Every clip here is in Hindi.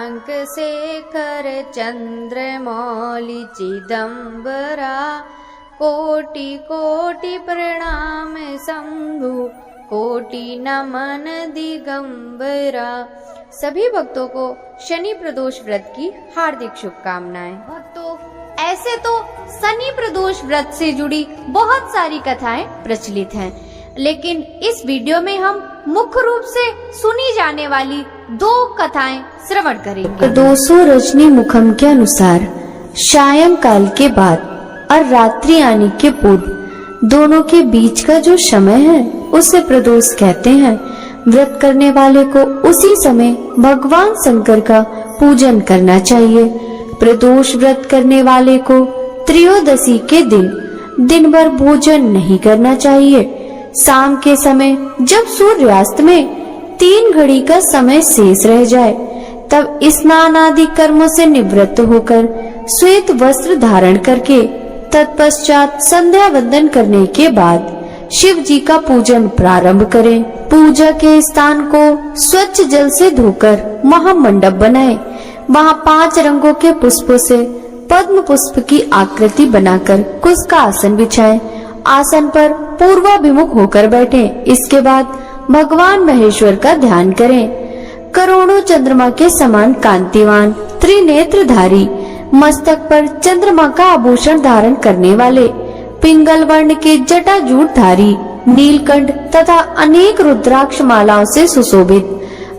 शशांक शेखर चंद्रमौलि चिदंबरा, कोटि कोटि प्रणाम शंभु, कोटि नमन दिगंबरा। सभी भक्तों को शनि प्रदोष व्रत की हार्दिक शुभकामनाएं। भक्तों, ऐसे तो शनि प्रदोष व्रत से जुड़ी बहुत सारी कथाएं प्रचलित हैं, लेकिन इस वीडियो में हम मुख्य रूप से सुनी जाने वाली 2 कथाएं श्रवण करेंगे। प्रदोषो रजनी मुखम के अनुसार सायंकाल के बाद और रात्रि आने के पूर्व दोनों के बीच का जो समय है उसे प्रदोष कहते हैं। व्रत करने वाले को उसी समय भगवान शंकर का पूजन करना चाहिए। प्रदोष व्रत करने वाले को त्रयोदशी के दिन भर भोजन नहीं करना चाहिए। शाम के समय जब सूर्यास्त में 3 घड़ी का समय शेष रह जाए तब स्नान आदि कर्मों से निवृत्त होकर श्वेत वस्त्र धारण करके तत्पश्चात संध्या वंदन करने के बाद शिव जी का पूजन प्रारंभ करें। पूजा के स्थान को स्वच्छ जल से धोकर महामंडप बनाएं। वहाँ 5 रंगों के पुष्पों से पद्म पुष्प की आकृति बनाकर कुश का आसन बिछाएं। आसन पर पूर्वाभिमुख होकर बैठें। इसके बाद भगवान महेश्वर का ध्यान करें। करोड़ों चंद्रमा के समान कांतिवान त्रिनेत्रधारी, मस्तक पर चंद्रमा का आभूषण धारण करने वाले, पिंगल वर्ण के जटाजूटधारी, नीलकंठ तथा अनेक रुद्राक्ष मालाओं से सुशोभित,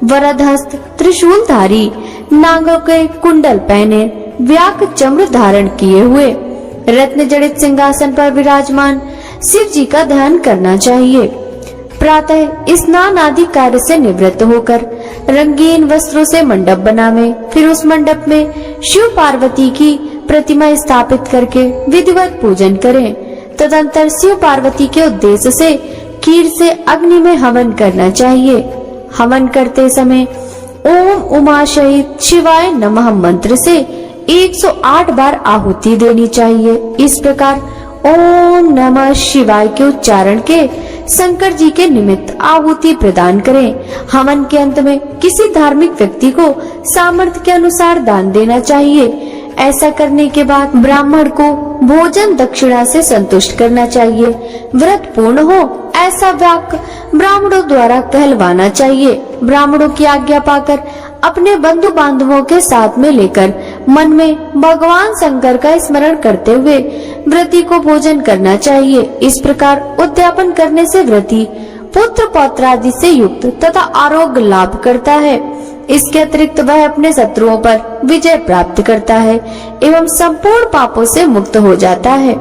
वरदहस्त त्रिशूलधारी, नागों के कुंडल पहने, व्याक चम्र धारण किए हुए, रत्न जड़ित सिंहासन पर विराजमान शिव जी का ध्यान करना चाहिए। प्रातः स्नान आदि कार्य से निवृत्त होकर रंगीन वस्त्रों से मंडप बनावे। फिर उस मंडप में शिव पार्वती की प्रतिमा स्थापित करके विधिवत पूजन करें। तदंतर शिव पार्वती के उद्देश्य से खीर से अग्नि में हवन करना चाहिए। हवन करते समय ओम उमा सहित शिवाय नमः मंत्र से 108 बार आहुति देनी चाहिए। इस प्रकार ओम नमः शिवाय के उच्चारण के शंकर जी के निमित्त आहुति प्रदान करें। हवन के अंत में किसी धार्मिक व्यक्ति को सामर्थ्य के अनुसार दान देना चाहिए। ऐसा करने के बाद ब्राह्मण को भोजन दक्षिणा से संतुष्ट करना चाहिए। व्रत पूर्ण हो ऐसा वाक्य ब्राह्मणों द्वारा कहलवाना चाहिए। ब्राह्मणों की आज्ञा पाकर अपने बंधु बांधवों के साथ में लेकर मन में भगवान शंकर का स्मरण करते हुए व्रती को भोजन करना चाहिए। इस प्रकार उद्यापन करने से व्रती पुत्र पौत्र आदि से युक्त तथा आरोग्य लाभ करता है। इसके अतिरिक्त वह अपने शत्रुओं पर विजय प्राप्त करता है एवं संपूर्ण पापों से मुक्त हो जाता है।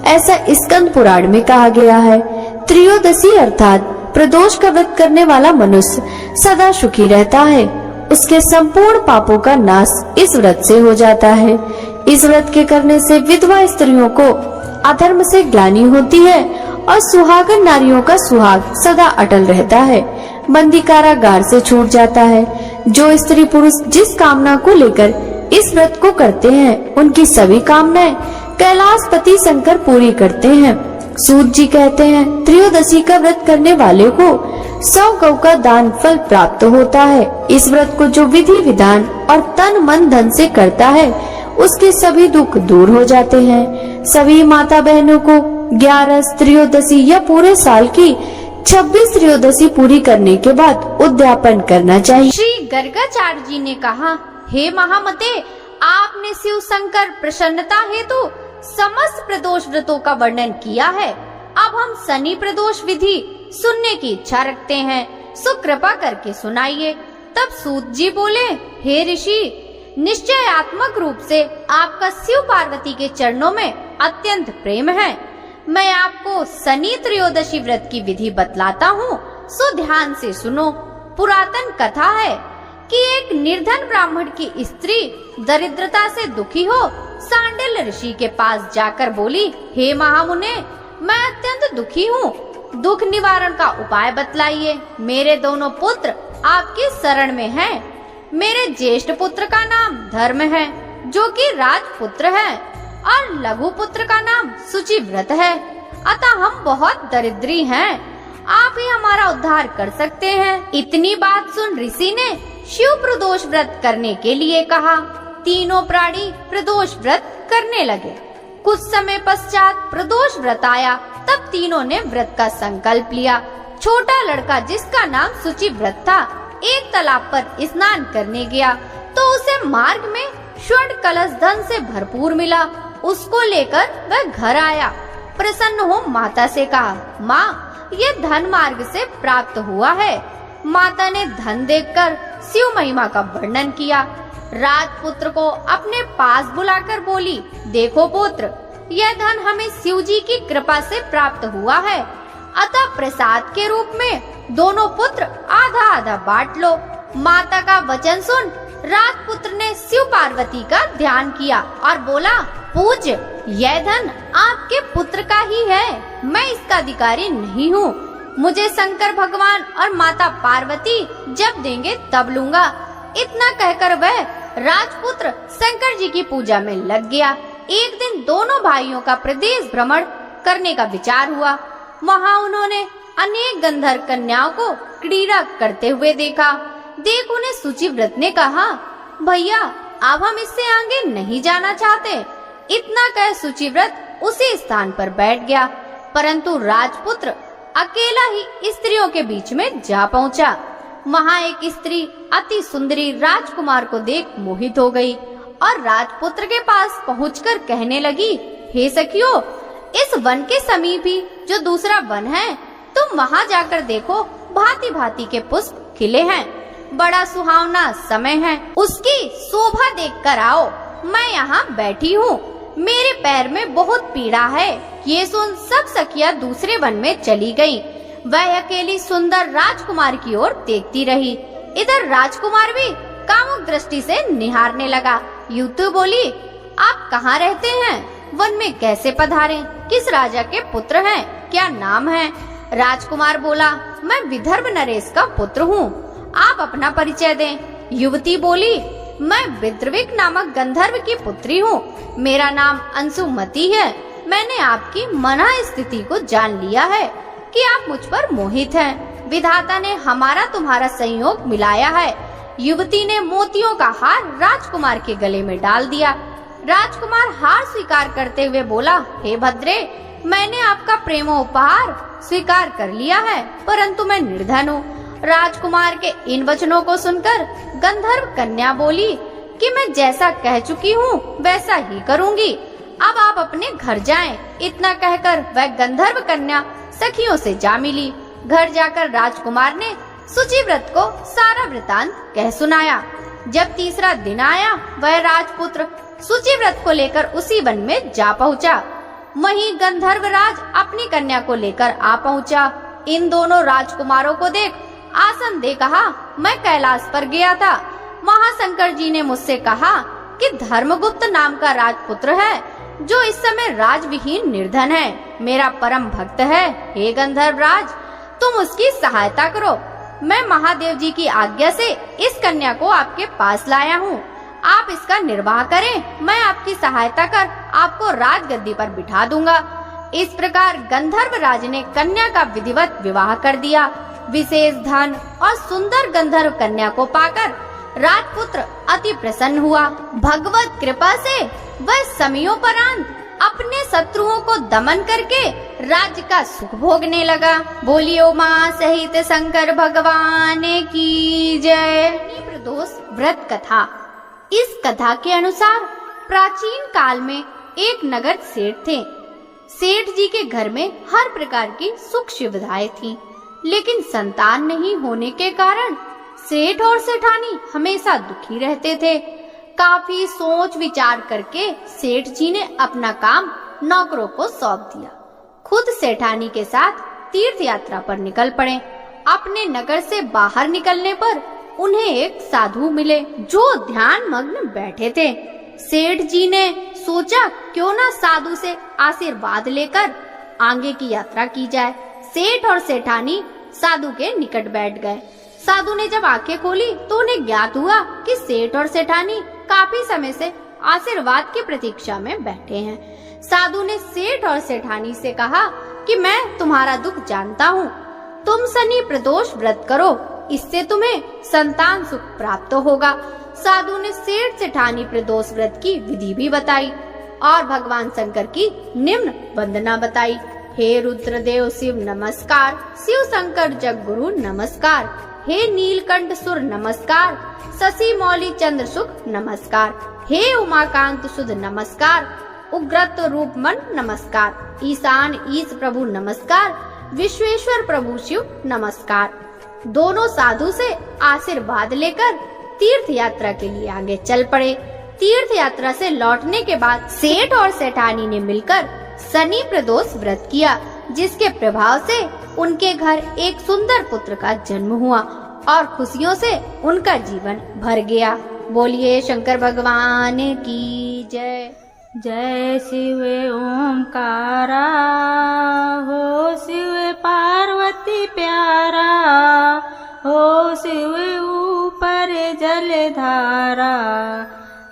ऐसा स्कंद पुराण में कहा गया है। त्रयोदशी अर्थात प्रदोष का व्रत करने वाला मनुष्य सदा सुखी रहता है। उसके संपूर्ण पापों का नाश इस व्रत से हो जाता है। इस व्रत के करने से विधवा स्त्रियों को अधर्म से ग्लानि होती है और सुहागन नारियों का सुहाग सदा अटल रहता है। बंदी कारागार से छूट जाता है। जो स्त्री पुरुष जिस कामना को लेकर इस व्रत को करते हैं उनकी सभी कामनाएं कैलाशपति शंकर पूरी करते हैं। सूत जी कहते हैं, त्रयोदशी का व्रत करने वाले को 100 गौ का दान फल प्राप्त होता है। इस व्रत को जो विधि विधान और तन मन धन से करता है उसके सभी दुख दूर हो जाते हैं। सभी माता बहनों को 11 त्रयोदशी या पूरे साल की 26 त्रयोदशी पूरी करने के बाद उद्यापन करना चाहिए। श्री गर्गाचार्य जी ने कहा, हे महामते, आपने शिव शंकर प्रसन्नता हेतु समस्त प्रदोष व्रतों का वर्णन किया है। अब हम शनि प्रदोष विधि सुनने की इच्छा रखते हैं, सो कृपा करके सुनाइए। तब सूत जी बोले, हे ऋषि, निश्चयात्मक रूप से आपका शिव पार्वती के चरणों में अत्यंत प्रेम है। मैं आपको शनि त्रयोदशी व्रत की विधि बतलाता हूँ, सो ध्यान से सुनो। पुरातन कथा है कि एक निर्धन ब्राह्मण की स्त्री दरिद्रता से दुखी हो सांडिल्य ऋषि के पास जाकर बोली, हे महामुने, मैं अत्यंत दुखी हूँ, दुख निवारण का उपाय बतलाइए। मेरे दोनों पुत्र आपकी शरण में हैं। मेरे ज्येष्ठ पुत्र का नाम धर्म है, जो कि राजपुत्र है, और लघु पुत्र का नाम शुचिव्रत है। अतः हम बहुत दरिद्री हैं, आप ही हमारा उद्धार कर सकते हैं। इतनी बात सुन ऋषि ने शिव प्रदोष व्रत करने के लिए कहा। तीनों प्राणी प्रदोष व्रत करने लगे। कुछ समय पश्चात प्रदोष व्रत आया। तब तीनों ने व्रत का संकल्प लिया। छोटा लड़का, जिसका नाम शुचिव्रत था, एक तालाब पर स्नान करने गया तो उसे मार्ग में स्वर्ण कलश धन से भरपूर मिला। उसको लेकर वह घर आया। प्रसन्न हो माता से कहा, माँ, ये धन मार्ग से प्राप्त हुआ है। माता ने धन देखकर शिव महिमा का वर्णन किया। राजपुत्र को अपने पास बुलाकर बोली, देखो पुत्र, यह धन हमें शिव जी की कृपा से प्राप्त हुआ है, अतः प्रसाद के रूप में दोनों पुत्र आधा आधा बांट लो। माता का वचन सुन राजपुत्र ने शिव पार्वती का ध्यान किया और बोला, पूज्य, यह धन आपके पुत्र का ही है, मैं इसका अधिकारी नहीं हूँ। मुझे शंकर भगवान और माता पार्वती जब देंगे तब लूंगा। इतना कहकर वह राजपुत्र शंकर जी की पूजा में लग गया। एक दिन दोनों भाइयों का प्रदेश भ्रमण करने का विचार हुआ। वहाँ उन्होंने अनेक गंधर्व कन्याओं को क्रीड़ा करते हुए देखा। देख उन्हें शुचिव्रत ने कहा, भैया, अब हम इससे आगे नहीं जाना चाहते। इतना कह शुचिव्रत उसी स्थान पर बैठ गया, परंतु राजपुत्र अकेला ही स्त्रियों के बीच में जा पहुंचा। वहाँ एक स्त्री अति सुंदरी राजकुमार को देख मोहित हो गई और राजपुत्र के पास पहुंचकर कहने लगी, हे सखियों, इस वन के समीप ही जो दूसरा वन है, तुम वहाँ जाकर देखो, भांति भांति के पुष्प खिले हैं। बड़ा सुहावना समय है, उसकी शोभा देखकर आओ। मैं यहाँ बैठी हूँ, मेरे पैर में बहुत पीड़ा है। ये सुन सब सखियां दूसरे वन में चली गईं। वह अकेली सुंदर राजकुमार की ओर देखती रही। इधर राजकुमार भी कामुक दृष्टि से निहारने लगा। यूं तो बोली, आप कहाँ रहते हैं? वन में कैसे पधारे? किस राजा के पुत्र हैं? क्या नाम है? राजकुमार बोला, मैं विदर्भ नरेश का पुत्र हूँ। आप अपना परिचय दें। युवती बोली, मैं विद्रविक नामक गंधर्व की पुत्री हूँ। मेरा नाम अंशुमती है। मैंने आपकी मना स्थिति को जान लिया है कि आप मुझ पर मोहित हैं। विधाता ने हमारा तुम्हारा संयोग मिलाया है। युवती ने मोतियों का हार राजकुमार के गले में डाल दिया। राजकुमार हार स्वीकार करते हुए बोला, हे भद्रे, मैंने आपका प्रेमोपहार स्वीकार कर लिया है, परंतु मैं निर्धन हूँ। राजकुमार के इन वचनों को सुनकर गंधर्व कन्या बोली कि मैं जैसा कह चुकी हूँ वैसा ही करूँगी। अब आप अपने घर जाएं। इतना कहकर वह गंधर्व कन्या सखियों से जा मिली। घर जाकर राजकुमार ने शुचिव्रत को सारा वृतांत कह सुनाया। जब तीसरा दिन आया, वह राजपुत्र शुचिव्रत को लेकर उसी वन में जा पहुँचा। वहीं गंधर्व राज अपनी कन्या को लेकर आ पहुँचा। इन दोनों राजकुमारों को देख आसन दे कहा, मैं कैलाश पर गया था। वहाँ शंकर जी ने मुझसे कहा कि धर्मगुप्त नाम का राजपुत्र है जो इस समय राजविहीन निर्धन है, मेरा परम भक्त है। हे गंधर्व राज, तुम उसकी सहायता करो। मैं महादेव जी की आज्ञा से इस कन्या को आपके पास लाया हूँ। आप इसका निर्वाह करें, मैं आपकी सहायता कर आपको राजगद्दी पर बिठा दूंगा। इस प्रकार गंधर्व राज ने कन्या का विधिवत विवाह कर दिया। विशेष धन और सुंदर गंधर्व कन्या को पाकर राजपुत्र अति प्रसन्न हुआ। भगवत कृपा से वह समयोपरांत अपने शत्रुओं को दमन करके राज्य का सुख भोगने लगा। बोलियो मां सहित शंकर भगवान की जय। प्रदोष व्रत कथा। इस कथा के अनुसार प्राचीन काल में एक नगर सेठ थे। सेठ जी के घर में हर प्रकार की सुख सुविधाएं थीं, लेकिन संतान नहीं होने के कारण सेठ और सेठानी हमेशा दुखी रहते थे। काफी सोच विचार करके सेठ जी ने अपना काम नौकरों को सौंप दिया। खुद सेठानी के साथ तीर्थ यात्रा पर निकल पड़े। अपने नगर से बाहर निकलने पर उन्हें एक साधु मिले जो ध्यान मग्न बैठे थे। सेठ जी ने सोचा क्यों ना साधु से आशीर्वाद लेकर आगे की यात्रा की जाए। सेठ और सेठानी साधु के निकट बैठ गए। साधु ने जब आंखें खोली तो उन्हें ज्ञात हुआ कि सेठ और सेठानी काफी समय से आशीर्वाद की प्रतीक्षा में बैठे हैं। साधु ने सेठ और सेठानी से कहा कि मैं तुम्हारा दुख जानता हूँ। तुम शनि प्रदोष व्रत करो, इससे तुम्हें संतान सुख प्राप्त होगा। साधु ने सेठ सेठानी प्रदोष व्रत की विधि भी बताई और भगवान शंकर की निम्न वंदना बताई। हे रुद्रदेव शिव नमस्कार, शिव शंकर जग गुरु नमस्कार, हे नीलकंठ सुर नमस्कार, शशि मौली चंद्र सुख नमस्कार, हे उमाकांत सुध नमस्कार, उग्रत रूप मन नमस्कार, ईशान ईश प्रभु नमस्कार, विश्वेश्वर प्रभु शिव नमस्कार। दोनों साधु से आशीर्वाद लेकर तीर्थ यात्रा के लिए आगे चल पड़े। तीर्थ यात्रा से लौटने के बाद सेठ और सेठानी ने मिलकर शनि प्रदोष व्रत किया, जिसके प्रभाव से उनके घर एक सुंदर पुत्र का जन्म हुआ और खुशियों से उनका जीवन भर गया। बोलिए शंकर भगवान की जय। जय शिव ओंकारा, हो शिव पार्वती प्यारा, हो शिव ऊपर जलधारा,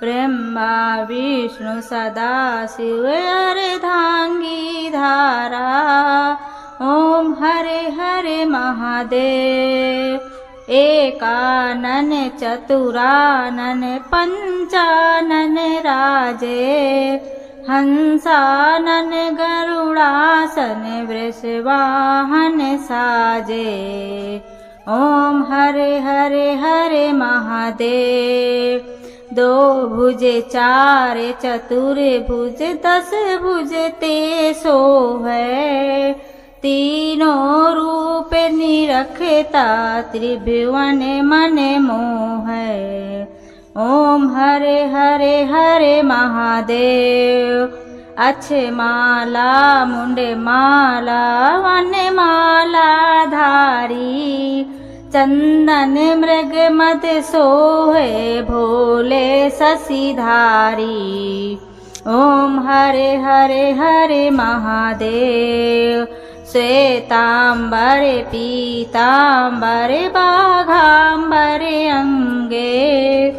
ब्रह्मा विष्णु सदा शिव अर्धांगी धारा। ओम हरे हरे महादेव, एकानन चतुरानन पंचानन राजे, हंसानन गरुड़ासन वृषवाहन साजे। ओम हरे हरे हरे महादेव, दो भुजे चार चतुर भुज 10 भुज ते सोहै, तीनों रूप निरखता त्रिभुवन मन मोहै। ओम हरे हरे हरे महादेव, अच्छे माला मुंड माला वन माला धारी, चंदन मृग मद सोहे भोले शशिधारी। ओम हरे हरे हरे महादेव, श्वेतांबर पीतांबर बाघांबर अंगे,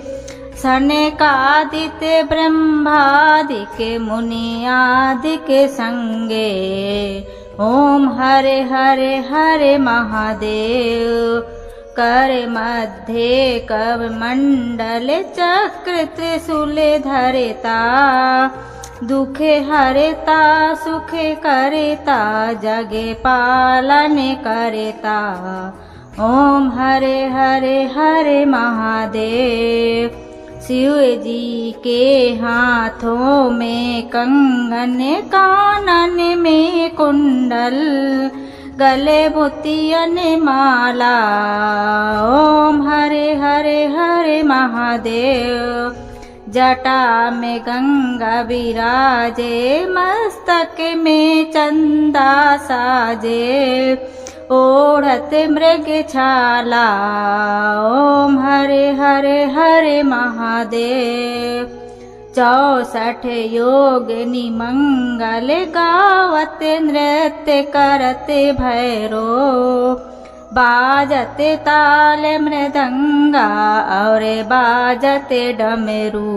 सनकादित्य ब्रह्मादिक मुनियादिक संगे। ओम हरे हरे हरे महादेव, कर मध्य कव मंडल चक्र त्रिशूल धरता, दुख हरता सुख करता जगे पालन करता। ओम हरे हरे हरे महादेव, शिव जी के हाथों में कंगन कानन में कुंडल, गले मोतियन माला। ओम हरे हरे हरे महादेव, जटा में गंगा विराजे, मस्तक में चंदा साजे, ओढ़त मृग छाला। ओम हरे हरे हरे महादेव, 64 योगिनी मंगल गावत नृत्य करत भैरो, बाजत ताल मृदंगा और बाजत डमरू।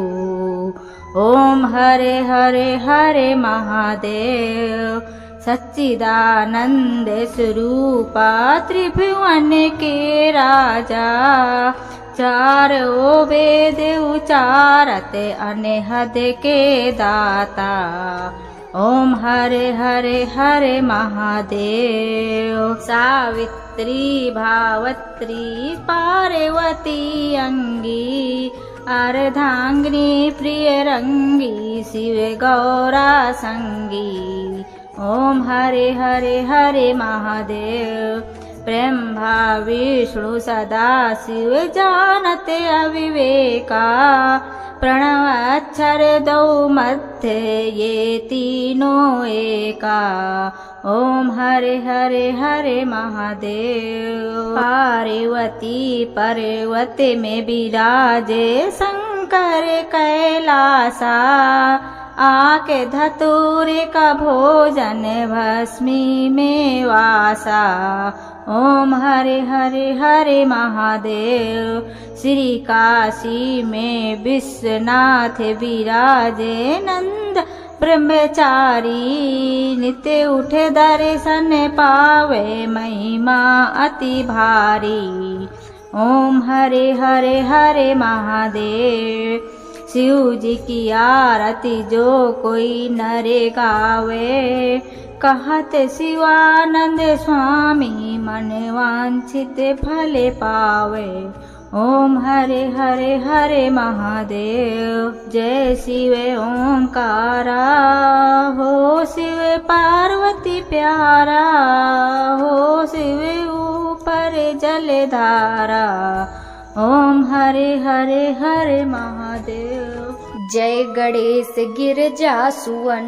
ओम हरे हरे हरे महादेव, सच्चिदानंद स्वरूपा त्रिभुवन के राजा, चारों वेद उचारत अनहद के दाता। ओम हरे हरे हरे महादेव, सावित्री भावत्री पार्वती अंगी, अर्धांगिनी प्रिय रंगी शिव गौरा संगी। ओम हरे हरे हरे महादेव, ब्रह्मा विष्णु सदा शिव जानते अविवेका, प्रणव अक्षर दो मध्य ये तीनों एका। ओम हरे हरे हरे महादेव, पार्वती पर्वत में विराजे शंकर कैलासा, आके धतूर का भोजन भस्मी में वासा। ओम हरे हरे हरे महादेव, श्री काशी में विश्वनाथ विराजे नंद ब्रह्मचारी, नित्य उठे दर्शन पावे महिमा अति भारी। ओम हरे हरे हरे महादेव। शिव जी की आरती जो कोई नरे गावे, कहत शिवानंद स्वामी मन वांछित फल पावे। ओम हरे हरे हरे महादेव। जय शिव ओंकारा, हो शिव पार्वती प्यारा, हो शिव ऊपर जलधारा। ओम हरे हरे हरे महादेव। जय गणेश गिरजा सुवन,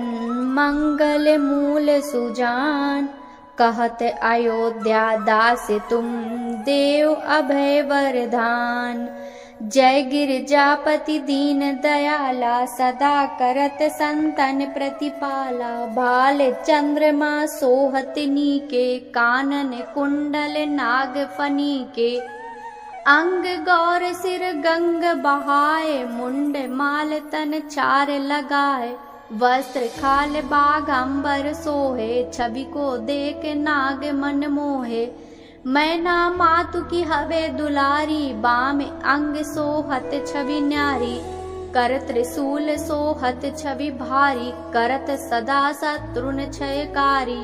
मंगल मूल सुजान। कहत अयोध्या दास तुम, देव अभय वरदान। जय गिरजापति दीन दयाला, सदा करत संतन प्रतिपाला। भाल चंद्रमा सोहत नीके, कानन कुंडल नाग फनी के। अंग गौर सिर गंग बहाए, मुंड माल तन चार लगाए। वस्त्र खाल बाग अंबर सोहे, छवि को देख नाग मन मोहे। मैना मातु की हवे दुलारी, बाम अंग सोहत छवि न्यारी। कर त्रिशूल सोहत छवि भारी, करत सदा शत्रुन क्षयकारी।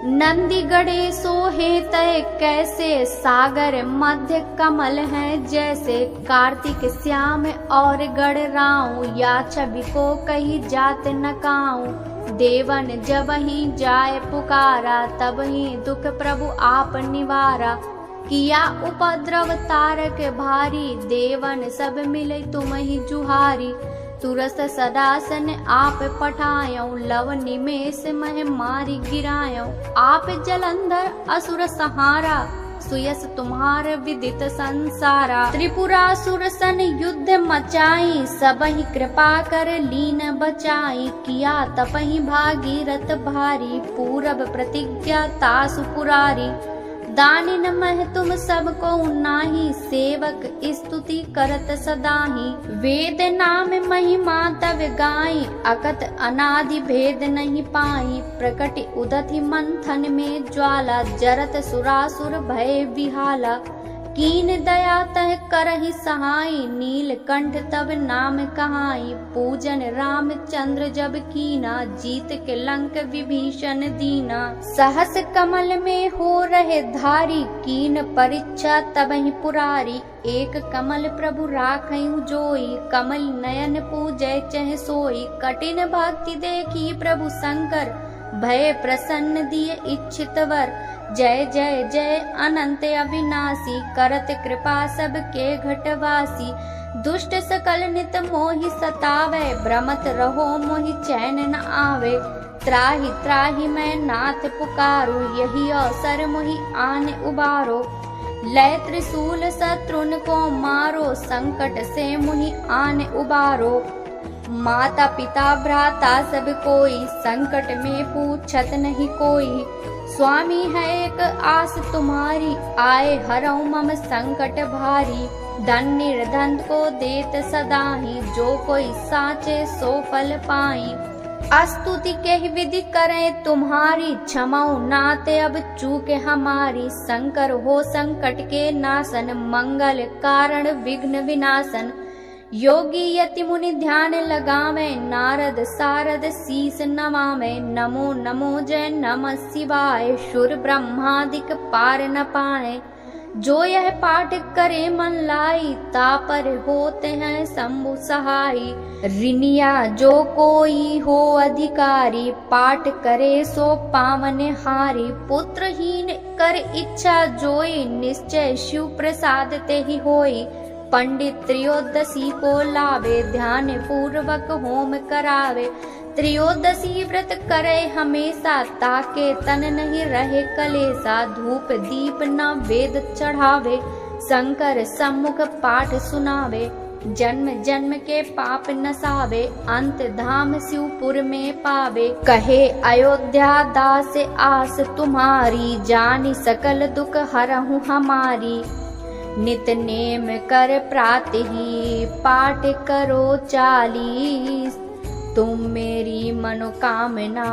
नंदी गड़े सोहे तय कैसे, सागर मध्य कमल है जैसे। कार्तिक श्याम और गढ़ राऊ, या छवि को कही जात न काऊ। देवन जब ही जाय पुकारा, तब ही दुख प्रभु आप निवारा। किया उपद्रव तारक भारी, देवन सब मिले तुम ही जुहारी। तुरस्त सदासन आप पठायो, लव निमेष मह मारी गिरायो। आप जलंधर असुर सहारा, सुयस तुम्हार विदित संसारा। त्रिपुरासुर सन युद्ध मचाई, सबहि कृपा कर लीन बचाई। किया तपहि भागीरथ भारी, पूरब प्रतिज्ञा तासु पुरारी। दानिन मह तुम सबको नाही, सेवक स्तुति करत सदाही। वेद नाम महिमा तव गाई, अकत अनादि भेद नहीं पाई। प्रकट उदति मंथन में ज्वाला, जरत सुरासुर भय विहाला। कीन दया तह करहि सहाई, नीलकंठ तब नाम कहाई। पूजन रामचंद्र जब कीना, जीत के लंक विभीषण दीना। सहस कमल में हो रहे धारी, कीन परीक्षा तबहि पुरारी। एक कमल प्रभु राखयु जोई, कमल नयन पूजय चह सोई। कठिन भक्ति देखी प्रभु शंकर, भय प्रसन्न दिए इच्छित वर। जय जय जय अनंत अविनाशी, करत कृपा सबके घटवासी। दुष्ट सकल नित मोहि सतावे, भ्रमत रहो मोहि चैन न आवे। त्राहि त्राहि मैं नाथ पुकारो, यही अवसर मोहि आन उबारो। लय त्रिशूल शत्रुन को मारो, संकट से मोहि आन उबारो। माता पिता भ्राता सब कोई, संकट में पूछत नहीं कोई। स्वामी है एक आस तुम्हारी, आए हरऊ मम संकट भारी। धन निर्धन को देत सदाही, जो कोई साचे सो फल पाई। स्तुति के ही विधि करें तुम्हारी, क्षमाओ नाते अब चूके हमारी। शंकर हो संकट के नाशन, मंगल कारण विघ्न विनाशन। योगी यति मुनि ध्यान लगावे, नारद सारद शीस नवावे। नमो नमो जय नमः शिवाय, शुर ब्रह्मादिक पार न पाए। जो यह पाठ करे मन लाई, तापर होते हैं शंभु सहाई। ऋणिया जो कोई हो अधिकारी, पाठ करे सो पावन हारी। पुत्रहीन कर इच्छा जोई, निश्चय शिव प्रसाद ते ही होई। पंडित त्रयोदशी को लावे, ध्यान पूर्वक होम करावे। त्रयोदशी व्रत करे हमेशा, ताके तन नहीं रहे कलेसा। धूप दीप न वेद चढ़ावे, शंकर सम्मुख पाठ सुनावे। जन्म जन्म के पाप नसावे, अंत धाम शिवपुर में पावे। कहे अयोध्या दास आस तुम्हारी, जानी सकल दुख हरहु हमारी। नित नेम कर प्रातः ही, पाठ करो 40। तुम मेरी मनोकामना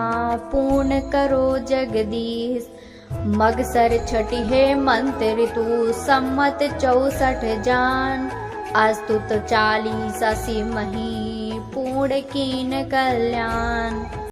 पूर्ण करो जगदीश। मगसर छठी है मंत्र ऋतु सम्मत 64 जान। अस्तुत 40 मही पूर्ण कीन कल्याण।